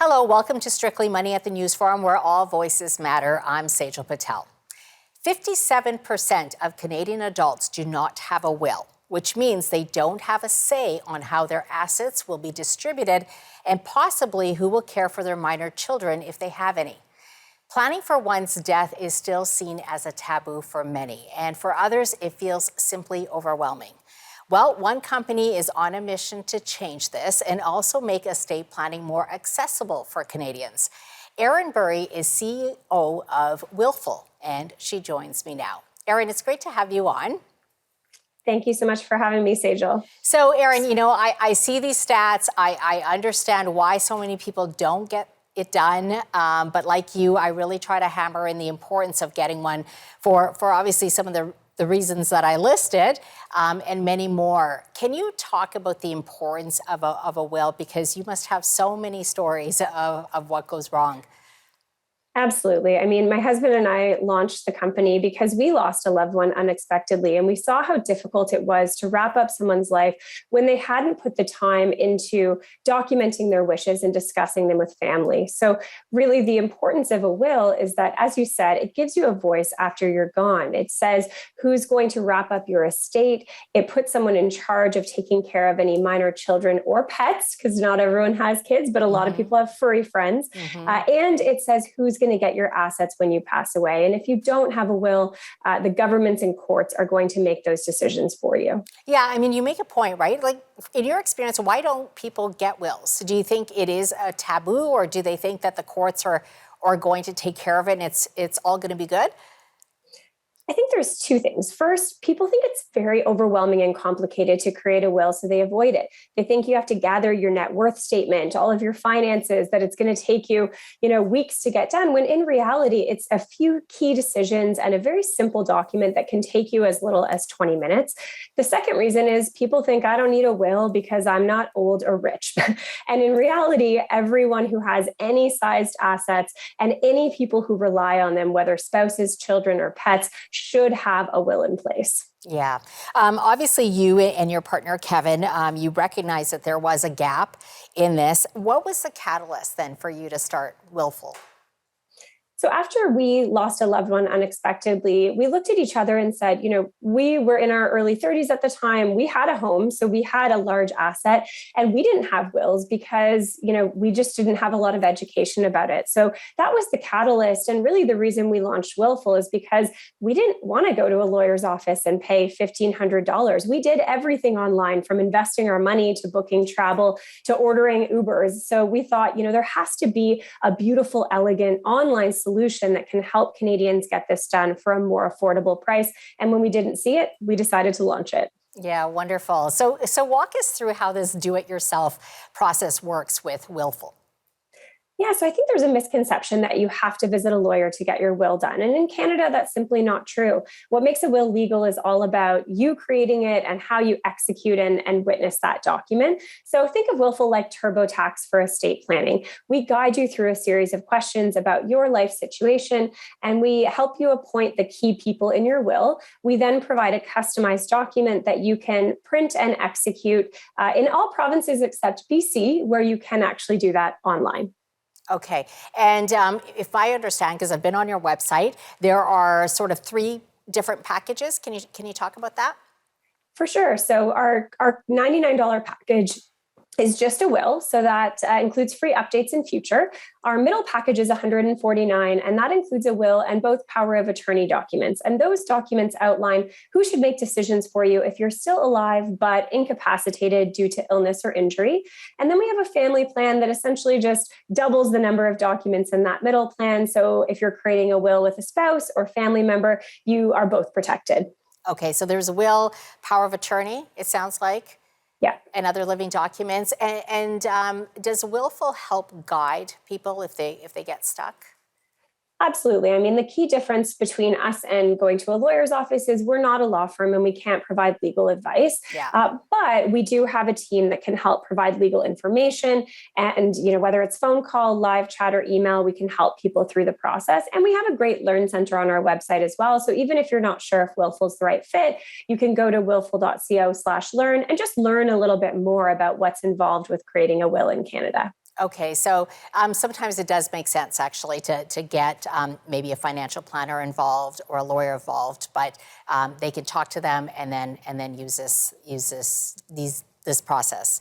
Hello, welcome to Strictly Money at the News Forum, where all voices matter. I'm Saijal Patel. 57% of Canadian adults do not have a will, which means they don't have a say on how their assets will be distributed and possibly who will care for their minor children if they have any. Planning for one's death is still seen as a taboo for many, and for others, it feels simply overwhelming. Well, one company is on a mission to change this and also make estate planning more accessible for Canadians. Erin Bury is CEO of Willful, and she joins me now. Erin, it's great to have you on. Thank you so much for having me, Saijal. So, Erin, I see these stats. I understand why so many people don't get it done. But like you, I really try to hammer in the importance of getting one for obviously some of the reasons that I listed, and many more. Can you talk about the importance of a will? Because you must have so many stories of what goes wrong. Absolutely. I mean, my husband and I launched the company because we lost a loved one unexpectedly, and we saw how difficult it was to wrap up someone's life when they hadn't put the time into documenting their wishes and discussing them with family. So really the importance of a will is that, as you said, it gives you a voice after you're gone. It says who's going to wrap up your estate. It puts someone in charge of taking care of any minor children or pets, because not everyone has kids, but a lot of people have furry friends. And it says who's going to get your assets when you pass away. And if you don't have a will, the governments and courts are going to make those decisions for you. Yeah, I mean, you make a point, right? Like, in your experience, why don't people get wills? Do you think it is a taboo, or do they think that the courts are going to take care of it and it's all going to be good? I think there's two things. First, people think it's very overwhelming and complicated to create a will, so they avoid it. They think you have to gather your net worth statement, all of your finances, that it's going to take you, weeks to get done, when in reality, it's a few key decisions and a very simple document that can take you as little as 20 minutes. The second reason is people think I don't need a will because I'm not old or rich. And in reality, everyone who has any sized assets and any people who rely on them, whether spouses, children, or pets, should have a will in place. Yeah. Obviously, you and your partner, Kevin, you recognize that there was a gap in this. What was the catalyst then for you to start Willful? So after we lost a loved one unexpectedly, we looked at each other and said, we were in our early 30s at the time. We had a home, so we had a large asset, and we didn't have wills because, we just didn't have a lot of education about it. So that was the catalyst. And really the reason we launched Willful is because we didn't want to go to a lawyer's office and pay $1,500. We did everything online, from investing our money to booking travel to ordering Ubers. So we thought, there has to be a beautiful, elegant online solution that can help Canadians get this done for a more affordable price. And when we didn't see it, we decided to launch it. Yeah, wonderful. So walk us through how this do-it-yourself process works with Willful. Yeah, so I think there's a misconception that you have to visit a lawyer to get your will done. And in Canada, that's simply not true. What makes a will legal is all about you creating it and how you execute and witness that document. So think of Willful like TurboTax for estate planning. We guide you through a series of questions about your life situation, and we help you appoint the key people in your will. We then provide a customized document that you can print and execute in all provinces except BC, where you can actually do that online. Okay. And if I understand, because I've been on your website, there are sort of 3 different packages. Can you talk about that? For sure. So our $99 package is just a will. So that includes free updates in future. Our middle package is $149, and that includes a will and both power of attorney documents. And those documents outline who should make decisions for you if you're still alive but incapacitated due to illness or injury. And then we have a family plan that essentially just doubles the number of documents in that middle plan. So if you're creating a will with a spouse or family member, you are both protected. Okay, so there's a will, power of attorney, it sounds like. Yeah. And other living documents. And does Willful help guide people if they get stuck? Absolutely. I mean, the key difference between us and going to a lawyer's office is we're not a law firm and we can't provide legal advice. Yeah. But we do have a team that can help provide legal information. And, whether it's phone call, live chat, or email, we can help people through the process. And we have a great Learn Center on our website as well. So even if you're not sure if Willful's the right fit, you can go to willful.co/learn and just learn a little bit more about what's involved with creating a will in Canada. Okay, so sometimes it does make sense actually to get maybe a financial planner involved or a lawyer involved, but they can talk to them and then use this process.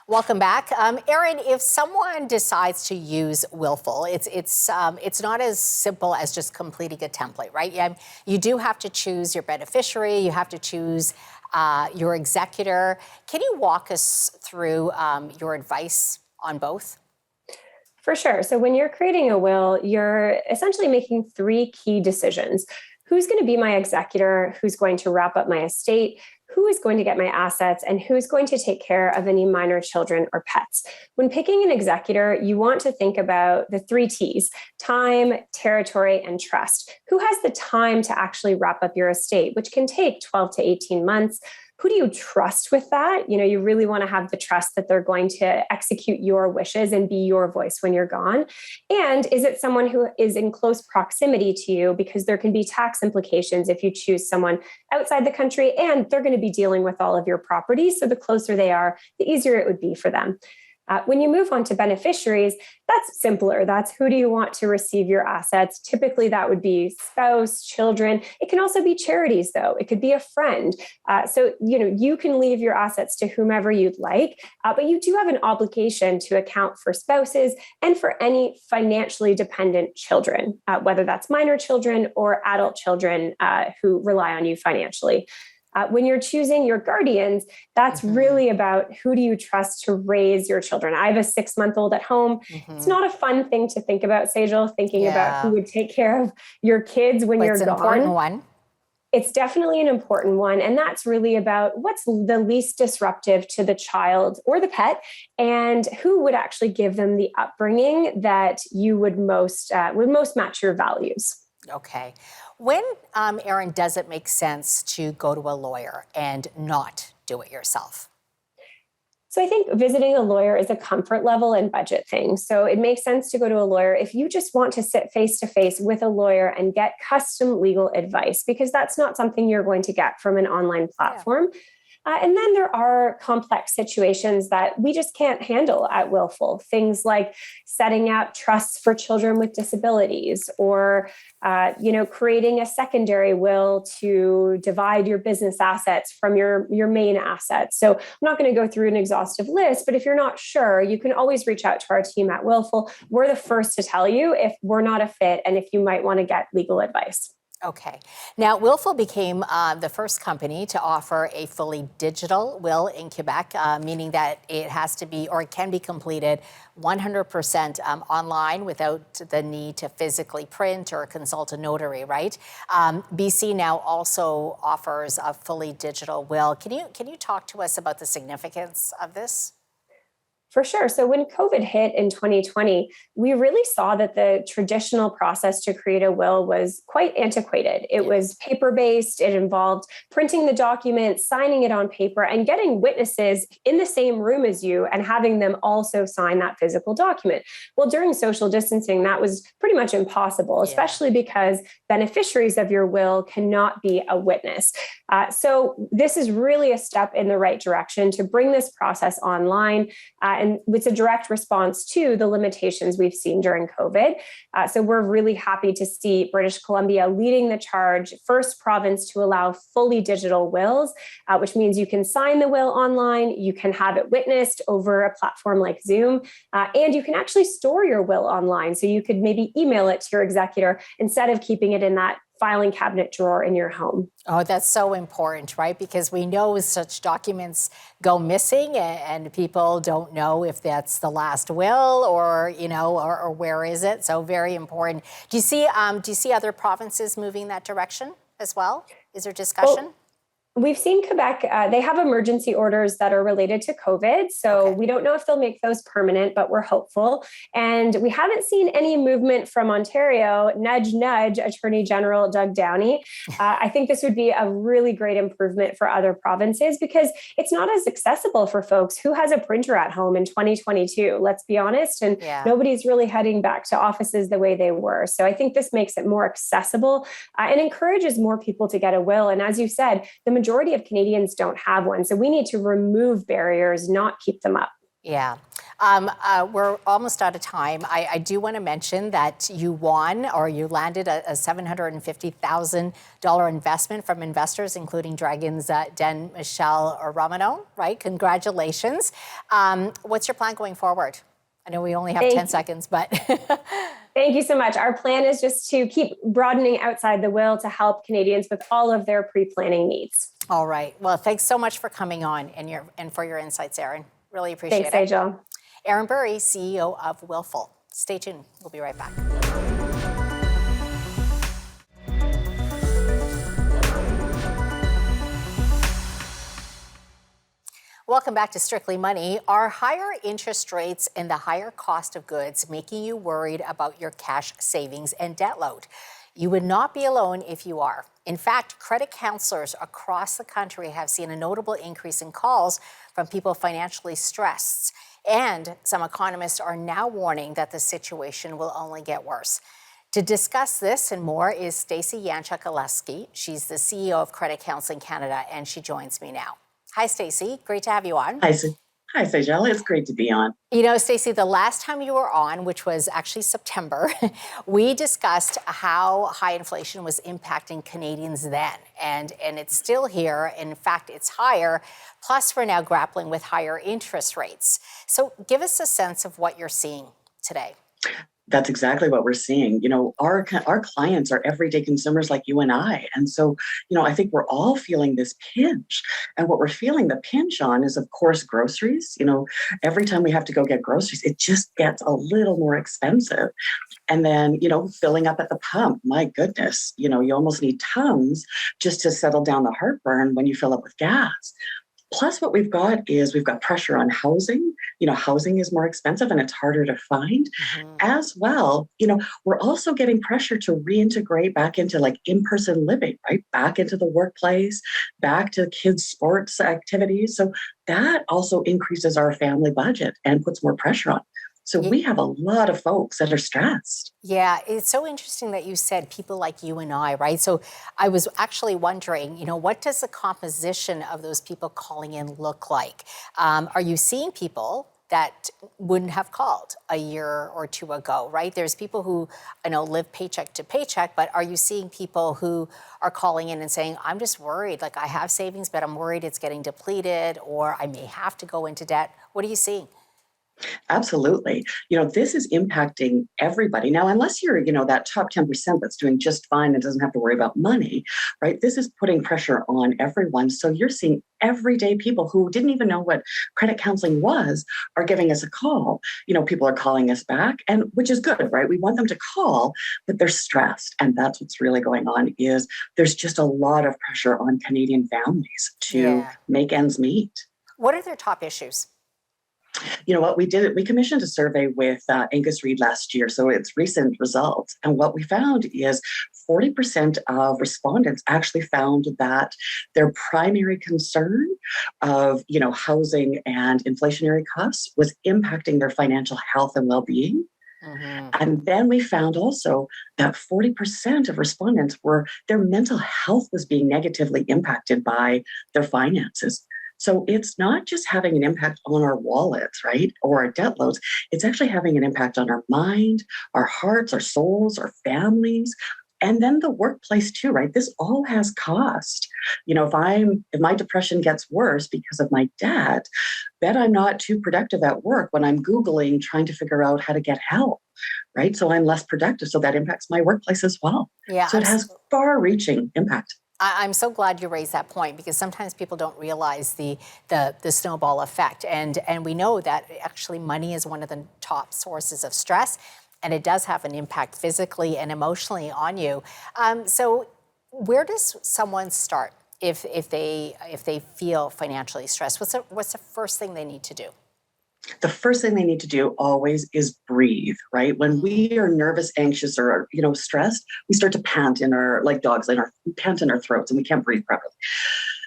Welcome back, Erin. If someone decides to use Willful, it's not as simple as just completing a template, right? You do have to choose your beneficiary. You have to choose your executor. Can you walk us through your advice on both? For sure. So when you're creating a will, you're essentially making three key decisions. Who's going to be my executor? Who's going to wrap up my estate? Who is going to get my assets? And who's going to take care of any minor children or pets? When picking an executor, you want to think about the three T's: time, territory, and trust. Who has the time to actually wrap up your estate, which can take 12 to 18 months? Who do you trust with that? You really want to have the trust that they're going to execute your wishes and be your voice when you're gone. And is it someone who is in close proximity to you? Because there can be tax implications if you choose someone outside the country, and they're going to be dealing with all of your properties. So the closer they are, the easier it would be for them. When you move on to beneficiaries, that's simpler. That's who do you want to receive your assets? Typically, that would be spouse, children. It can also be charities, though. It could be a friend. So, you can leave your assets to whomever you'd like, but you do have an obligation to account for spouses and for any financially dependent children, whether that's minor children or adult children who rely on you financially. When you're choosing your guardians, that's really about who do you trust to raise your children. I have a 6-month-old at home. It's not a fun thing to think about, Saijal, thinking about who would take care of your kids when you're gone. It's an important one. It's definitely an important one. And that's really about what's the least disruptive to the child or the pet, and who would actually give them the upbringing that you would most match your values. Okay. When, Erin, does it make sense to go to a lawyer and not do it yourself? So I think visiting a lawyer is a comfort level and budget thing. So it makes sense to go to a lawyer if you just want to sit face to face with a lawyer and get custom legal advice, because that's not something you're going to get from an online platform. Yeah. And then there are complex situations that we just can't handle at Willful. Things like setting up trusts for children with disabilities, or creating a secondary will to divide your business assets from your main assets. So I'm not going to go through an exhaustive list, but if you're not sure, you can always reach out to our team at Willful. We're the first to tell you if we're not a fit and if you might want to get legal advice. Okay. Now, Willful became the first company to offer a fully digital will in Quebec, meaning that it has to be, or it can be completed 100% online without the need to physically print or consult a notary, right? BC now also offers a fully digital will. Can you talk to us about the significance of this? For sure. So when COVID hit in 2020, we really saw that the traditional process to create a will was quite antiquated. It was paper-based. It involved printing the document, signing it on paper, and getting witnesses in the same room as you and having them also sign that physical document. Well, during social distancing, that was pretty much impossible, especially because beneficiaries of your will cannot be a witness. So this is really a step in the right direction to bring this process online. And it's a direct response to the limitations we've seen during COVID. So we're really happy to see British Columbia leading the charge, first province to allow fully digital wills, which means you can sign the will online, you can have it witnessed over a platform like Zoom, and you can actually store your will online. So you could maybe email it to your executor instead of keeping it in that filing cabinet drawer in your home. Oh, that's so important, right? Because we know such documents go missing and people don't know if that's the last will or where is it. So very important. Do you see other provinces moving that direction as well? Is there discussion? We've seen Quebec, they have emergency orders that are related to COVID. So Okay. we don't know if they'll make those permanent, but we're hopeful. And we haven't seen any movement from Ontario. Nudge, nudge, Attorney General Doug Downey. I think this would be a really great improvement for other provinces because it's not as accessible for folks who has a printer at home in 2022, let's be honest. And Yeah. nobody's really heading back to offices the way they were. So I think this makes it more accessible and encourages more people to get a will. And as you said, the majority of Canadians don't have one. So we need to remove barriers, not keep them up. Yeah. We're almost out of time. I do want to mention that you won or you landed a $750,000 investment from investors, including Dragon's Den Michelle Romano, right? Congratulations. What's your plan going forward? I know we only have 10 seconds, but... Thank you so much. Our plan is just to keep broadening outside the will to help Canadians with all of their pre-planning needs. All right. Well, thanks so much for coming on and for your insights, Erin. Really appreciate it. Thanks, Saijal. Erin Bury, CEO of Willful. Stay tuned. We'll be right back. Welcome back to Strictly Money. Are higher interest rates and the higher cost of goods making you worried about your cash savings and debt load? You would not be alone if you are. In fact, credit counselors across the country have seen a notable increase in calls from people financially stressed. And some economists are now warning that the situation will only get worse. To discuss this and more is Stacy Yanchuk Oleksy. She's the CEO of Credit Counselling Canada, and she joins me now. Hi, Stacy. Great to have you on. Hi, Saijal. It's great to be on. You know, Stacy, the last time you were on, which was actually September, we discussed how high inflation was impacting Canadians then. And it's still here. In fact, it's higher. Plus, we're now grappling with higher interest rates. So give us a sense of what you're seeing today. That's exactly what we're seeing. You know, our clients are everyday consumers like you and I. And so, you know, I think we're all feeling this pinch. And what we're feeling the pinch on is, of course, groceries. You know, every time we have to go get groceries, it just gets a little more expensive. And then, you know, filling up at the pump, my goodness, you know, you almost need tons just to settle down the heartburn when you fill up with gas. Plus, what we've got pressure on housing. You know, housing is more expensive and it's harder to find. As well, you know, we're also getting pressure to reintegrate back into like in-person living, right? Back into the workplace, back to kids' sports activities. So that also increases our family budget and puts more pressure on. So we have a lot of folks that are stressed. Yeah, it's so interesting that you said people like you and I, right? So I was actually wondering, you know, what does the composition of those people calling in look like? Are you seeing people that wouldn't have called a year or two ago, right? There's people who, I know, live paycheck to paycheck, but are you seeing people who are calling in and saying, I'm just worried, like I have savings, but I'm worried it's getting depleted or I may have to go into debt? What are you seeing? Absolutely. You know, this is impacting everybody. Now, unless you're, you know, that top 10% that's doing just fine and doesn't have to worry about money, right? This is putting pressure on everyone. So you're seeing everyday people who didn't even know what credit counseling was are giving us a call. You know, people are calling us back, and which is good, right? We want them to call, but they're stressed. And that's what's really going on is there's just a lot of pressure on Canadian families to make ends meet. What are their top issues? You know what we did? We commissioned a survey with Angus Reid last year, so it's recent results. And what we found is 40% of respondents actually found that their primary concern of, you know, housing and inflationary costs was impacting their financial health and well-being. And then we found also that 40% of respondents their mental health was being negatively impacted by their finances. So it's not just having an impact on our wallets, right, or our debt loads. It's actually having an impact on our mind, our hearts, our souls, our families, and then the workplace too, right? This all has cost. You know, if my depression gets worse because of my debt, bet I'm not too productive at work when I'm Googling trying to figure out how to get help, right? So I'm less productive. So that impacts my workplace as well. Yeah, so it has far-reaching impact. I'm so glad you raised that point because sometimes people don't realize the snowball effect. And we know that actually money is one of the top sources of stress, and it does have an impact physically and emotionally on you. So where does someone start if they feel financially stressed? What's the first thing they need to do? The first thing they need to do always is breathe, right? When we are nervous, anxious, or stressed, we start to pant like dogs, we pant in our throats and we can't breathe properly.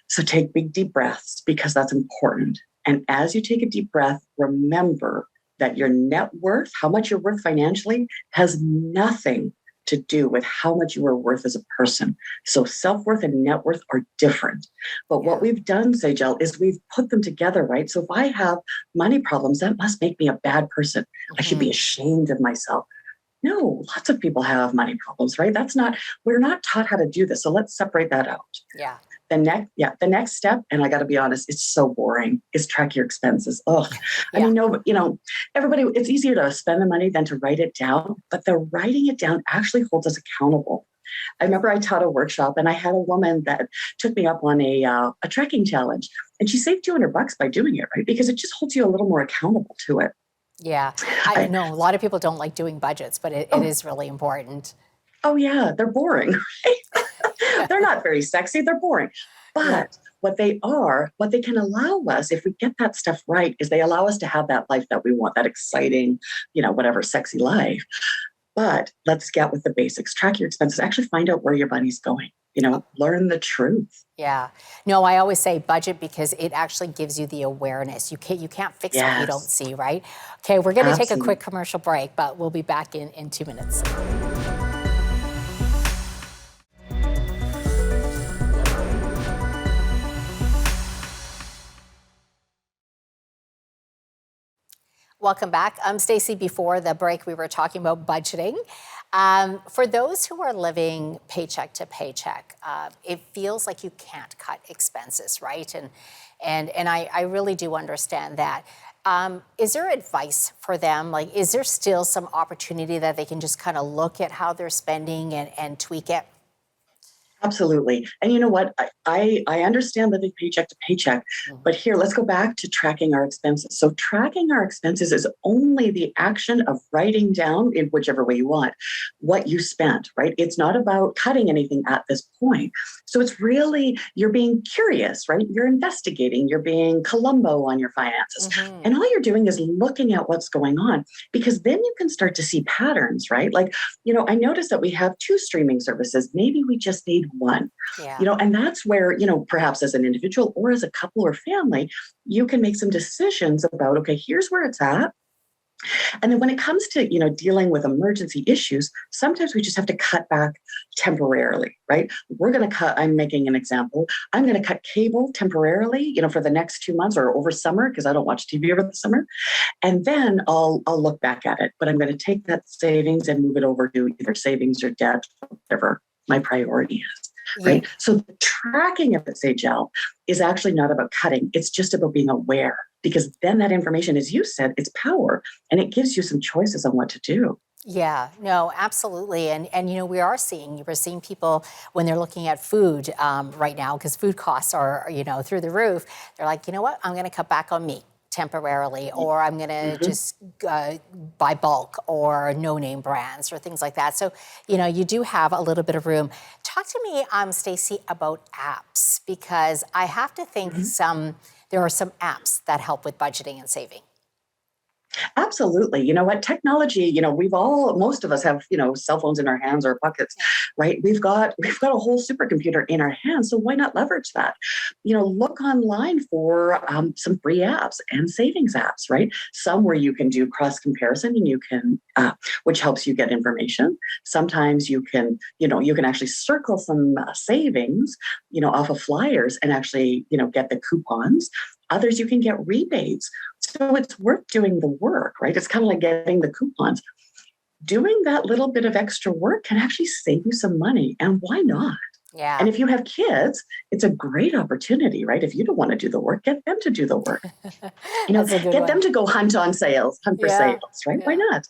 So take big deep breaths because that's important. And as you take a deep breath, remember that your net worth, how much you're worth financially, has nothing to do with how much you are worth as a person. So self-worth and net worth are different. But what we've done, Saijal, is we've put them together, right? So if I have money problems, that must make me a bad person. I should be ashamed of myself. No, lots of people have money problems, right? We're not taught how to do this. So let's separate that out. Yeah. The next step, and I got to be honest, it's so boring, is track your expenses. Ugh. Yeah. I mean, no, everybody, it's easier to spend the money than to write it down, but the writing it down actually holds us accountable. I remember I taught a workshop and I had a woman that took me up on a tracking challenge, and she saved $200 by doing it, right? Because it just holds you a little more accountable to it. Yeah. I know a lot of people don't like doing budgets, but it is really important. Oh yeah, they're boring. They're not very sexy, they're boring. But what they can allow us, if we get that stuff right, is they allow us to have that life that we want, that exciting, whatever sexy life. But let's get with the basics. Track your expenses. Actually find out where your money's going. Learn the truth. Yeah. No, I always say budget because it actually gives you the awareness. You can't fix what you don't see, right? Okay, we're going to take a quick commercial break, but we'll be back in 2 minutes. Welcome back. I'm Stacy. Before the break, we were talking about budgeting. For those who are living paycheck to paycheck, it feels like you can't cut expenses, right? And I really do understand that. Is there advice for them? Like, is there still some opportunity that they can just kind of look at how they're spending and tweak it? Absolutely. And you know what? I understand living paycheck to paycheck, but here, let's go back to tracking our expenses. So tracking our expenses is only the action of writing down, in whichever way you want, what you spent, right? It's not about cutting anything at this point. So it's really, you're being curious, right? You're investigating, you're being Columbo on your finances. And all you're doing is looking at what's going on, because then you can start to see patterns, right? Like, I noticed that we have 2 streaming services. Maybe we just need one, and that's where, perhaps as an individual or as a couple or family, you can make some decisions about, okay, here's where it's at. And then when it comes to, dealing with emergency issues, sometimes we just have to cut back temporarily, right? We're going to cut, I'm making an example. I'm going to cut cable temporarily, for the next 2 months or over summer, because I don't watch TV over the summer. And then I'll look back at it, but I'm going to take that savings and move it over to either savings or debt, whatever my priority is. Right. So the tracking of it, Saijal, is actually not about cutting. It's just about being aware, because then that information, as you said, it's power, and it gives you some choices on what to do. Yeah, no, absolutely. And we're seeing people when they're looking at food right now, because food costs are, through the roof. They're like, you know what, I'm going to cut back on meat temporarily, or I'm going to just buy bulk or no-name brands or things like that. So, you do have a little bit of room. Talk to me, Stacy, about apps, because I have to think there are some apps that help with budgeting and saving. Absolutely. You know what? Technology, most of us have, cell phones in our hands or pockets, right? We've got a whole supercomputer in our hands. So why not leverage that? Look online for some free apps and savings apps, right? Some where you can do cross comparison and you can, which helps you get information. Sometimes you can actually circle some savings, off of flyers and actually, get the coupons. Others, you can get rebates. So it's worth doing the work, right? It's kind of like getting the coupons. Doing that little bit of extra work can actually save you some money. And why not? Yeah. And if you have kids, it's a great opportunity, right? If you don't want to do the work, get them to do the work. Get them to go hunt for sales, right? Yeah. Why not?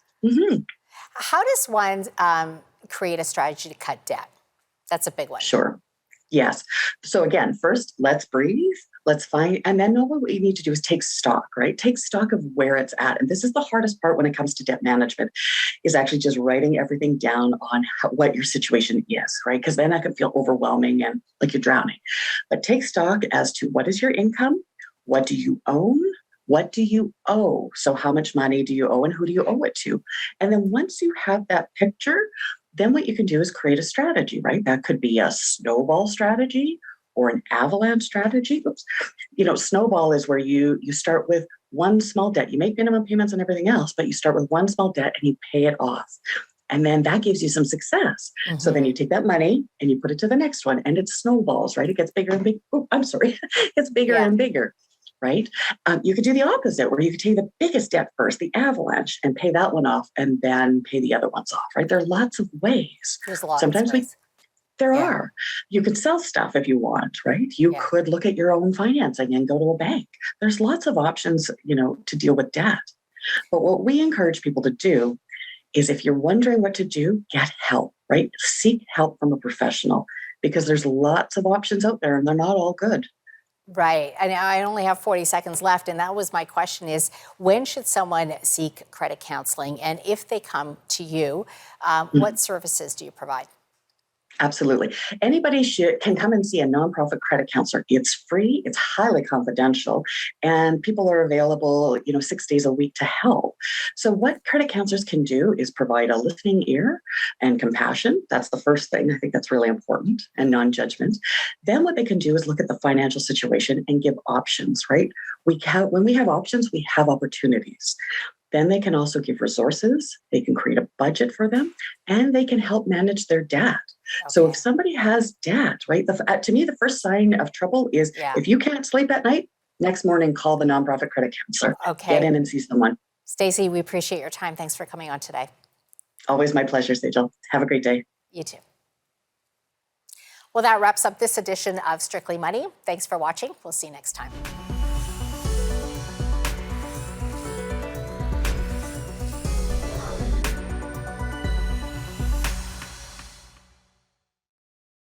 How does one create a strategy to cut debt? That's a big one. Sure. Yes. So again, first, let's breathe. Let's find, and then know what you need to do is take stock, right? Take stock of where it's at. And this is the hardest part when it comes to debt management, is actually just writing everything down on what your situation is, right? Because then that can feel overwhelming and like you're drowning. But take stock as to what is your income? What do you own? What do you owe? So how much money do you owe and who do you owe it to? And then once you have that picture, then what you can do is create a strategy, right? That could be a snowball strategy or an avalanche strategy. Oops. Snowball is where you start with one small debt. You make minimum payments and everything else, but you start with one small debt and you pay it off. And then that gives you some success. Mm-hmm. So then you take that money and you put it to the next one and it snowballs, right? It gets bigger and bigger. Oh, I'm sorry. It gets bigger and bigger, right? You could do the opposite where you could take the biggest debt first, the avalanche, and pay that one off and then pay the other ones off, right? There are lots of ways. There's lots Sometimes of ways. There are. You could sell stuff if you want, right? You could look at your own financing and go to a bank. There's lots of options, to deal with debt. But what we encourage people to do is if you're wondering what to do, get help, right? Seek help from a professional because there's lots of options out there and they're not all good. Right. And I only have 40 seconds left. And that was my question is, when should someone seek credit counseling? And if they come to you, what services do you provide? Absolutely. Anybody can come and see a nonprofit credit counselor. It's free, it's highly confidential, and people are available, 6 days a week to help. So what credit counselors can do is provide a listening ear and compassion. That's the first thing. I think that's really important, and non-judgment. Then what they can do is look at the financial situation and give options, right? When we have options, we have opportunities. Then they can also give resources, they can create a budget for them, and they can help manage their debt. Okay. So if somebody has debt, right, to me, the first sign of trouble is if you can't sleep at night, next morning, call the nonprofit credit counselor. Okay. Get in and see someone. Stacy, we appreciate your time. Thanks for coming on today. Always my pleasure, Saijal. Have a great day. You too. Well, that wraps up this edition of Strictly Money. Thanks for watching. We'll see you next time.